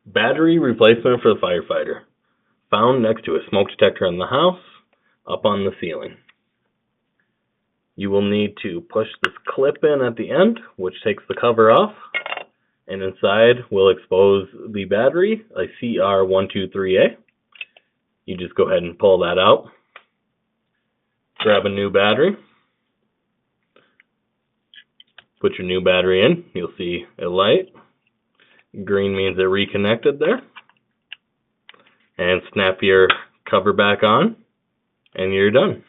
Battery replacement for the firefighter. Found next to a smoke detector in the house, up on the ceiling. You will need to push this clip in at the end, which takes the cover off, and inside will expose the battery, a CR123A. You just go ahead and pull that out. Grab a new battery. Put your new battery in. You'll see a light. Green means it reconnected there. And snap your cover back on, and you're done.